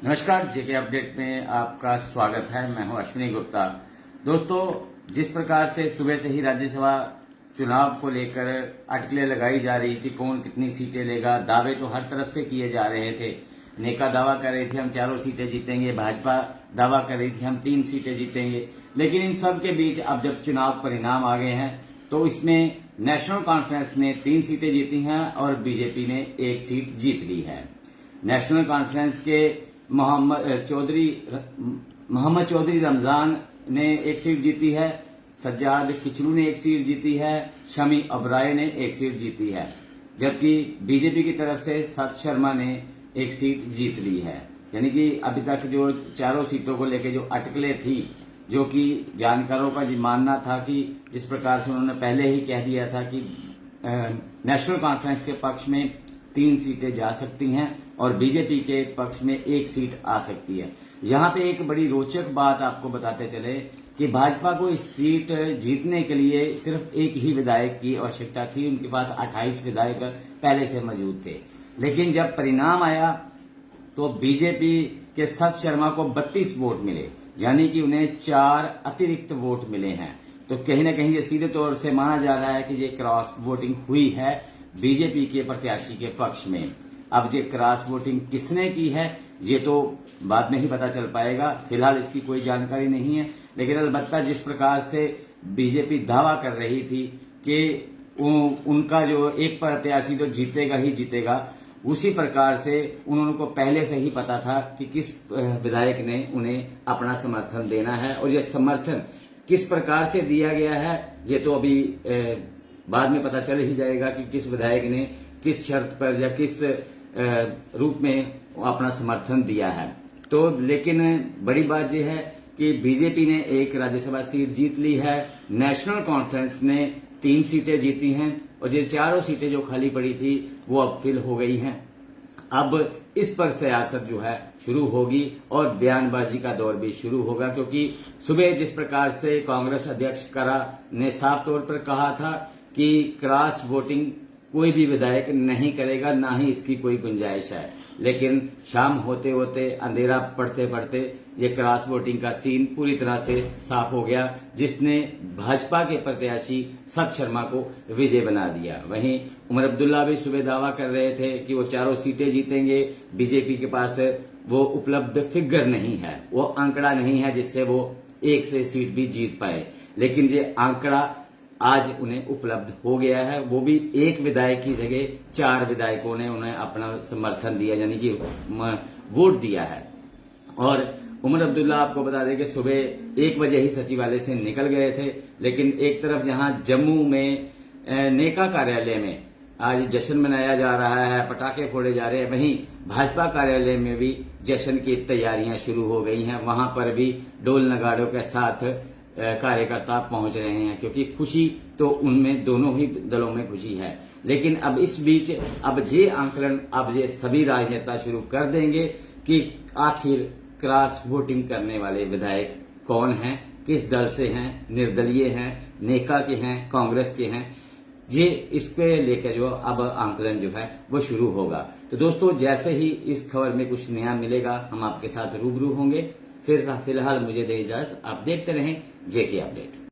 नमस्कार, जेके अपडेट में आपका स्वागत है। मैं हूं अश्विनी गुप्ता। दोस्तों, जिस प्रकार से सुबह से ही राज्यसभा चुनाव को लेकर अटकलें लगाई जा रही थी, कौन कितनी सीटें लेगा, दावे तो हर तरफ से किए जा रहे थे। नेका दावा कर रही थी हम 4 सीटें जीतेंगे, भाजपा दावा कर रही थी हम 3 सीटें जीतेंगे। लेकिन इन सब के बीच अब जब चुनाव परिणाम आ गए हैं तो इसमें नेशनल कॉन्फ्रेंस ने 3 सीटें जीती हैं और बीजेपी ने 1 सीट जीत ली है। नेशनल कॉन्फ्रेंस के मोहम्मद चौधरी रमजान ने 1 सीट जीती है, सज्जाद किचलू ने 1 सीट जीती है, शमी अबराय ने 1 सीट जीती है, जबकि बीजेपी की तरफ से सत शर्मा ने 1 सीट जीत ली है। यानी कि अभी तक जो 4 सीटों को लेकर जो अटकलें थी, जो कि जानकारों का मानना था कि जिस प्रकार से उन्होंने पहले ही कह दिया था कि नेशनल कॉन्फ्रेंस के पक्ष में 3 सीटें जा सकती हैं और बीजेपी के पक्ष में 1 सीट आ सकती है। यहाँ पे एक बड़ी रोचक बात आपको बताते चले कि भाजपा को इस सीट जीतने के लिए सिर्फ 1 ही विधायक की आवश्यकता थी। उनके पास 28 विधायक पहले से मौजूद थे। लेकिन जब परिणाम आया तो बीजेपी के सत शर्मा को 32 वोट मिले, यानी कि उन्हें 4 अतिरिक्त वोट मिले हैं। तो कहीं ना कहीं ये सीधे तौर से माना जा रहा है कि ये क्रॉस वोटिंग हुई है बीजेपी के प्रत्याशी के पक्ष में। अब ये क्रॉस वोटिंग किसने की है ये तो बाद में ही पता चल पाएगा। फिलहाल इसकी कोई जानकारी नहीं है। लेकिन अलबत्ता जिस प्रकार से बीजेपी दावा कर रही थी कि उनका जो एक प्रत्याशी तो जीतेगा ही जीतेगा, उसी प्रकार से उन्होंने को पहले से ही पता था कि किस विधायक ने उन्हें अपना समर्थन देना है। और यह समर्थन किस प्रकार से दिया गया है ये तो अभी बाद में पता चल ही जाएगा कि किस विधायक ने किस शर्त पर या किस रूप में अपना समर्थन दिया है। तो लेकिन बड़ी बात यह है कि बीजेपी ने 1 राज्यसभा सीट जीत ली है, नेशनल कॉन्फ्रेंस ने 3 सीटें जीती हैं और ये 4 सीटें जो खाली पड़ी थी वो अब फिल हो गई हैं। अब इस पर सियासत जो है शुरू होगी और बयानबाजी का दौर भी शुरू होगा, क्योंकि सुबह जिस प्रकार से कांग्रेस अध्यक्ष करा ने साफ तौर पर कहा था कि क्रॉस वोटिंग कोई भी विधायक नहीं करेगा, ना ही इसकी कोई गुंजाइश है। लेकिन शाम होते होते, अंधेरा पड़ते पड़ते ये क्रॉस वोटिंग का सीन पूरी तरह से साफ हो गया, जिसने भाजपा के प्रत्याशी सत शर्मा को विजय बना दिया। वहीं उमर अब्दुल्ला भी सुबह दावा कर रहे थे कि वो 4 सीटें जीतेंगे। बीजेपी के पास वो उपलब्ध फिगर नहीं है, वो आंकड़ा नहीं है जिससे वो 1 से सीट भी जीत पाए। लेकिन ये आंकड़ा आज उन्हें उपलब्ध हो गया है। वो भी 1 विधायक की जगह 4 विधायकों ने उन्हें अपना समर्थन दिया, यानी कि वोट दिया है। और उमर अब्दुल्ला आपको बता दें कि सुबह 1 बजे ही सचिवालय से निकल गए थे। लेकिन एक तरफ जहां जम्मू में नेका कार्यालय में आज जश्न मनाया जा रहा है, पटाखे फोड़े जा रहे हैं, वहीं भाजपा कार्यालय में भी जश्न की तैयारियां शुरू हो गई हैं। वहां पर भी ढोल नगाड़ों के साथ कार्यकर्ता पहुंच रहे हैं, क्योंकि खुशी तो उनमें दोनों ही दलों में खुशी है। लेकिन अब इस बीच अब ये आंकलन अब ये सभी राजनेता शुरू कर देंगे कि आखिर क्रॉस वोटिंग करने वाले विधायक कौन हैं, किस दल से हैं, निर्दलीय हैं, नेका के हैं, कांग्रेस के हैं। ये इसके लेकर जो अब आंकलन जो है वो शुरू होगा। तो दोस्तों, जैसे ही इस खबर में कुछ नया मिलेगा हम आपके साथ रूबरू होंगे। फिलहाल मुझे दे इजाजत, आप देखते रहें जेके अपडेट।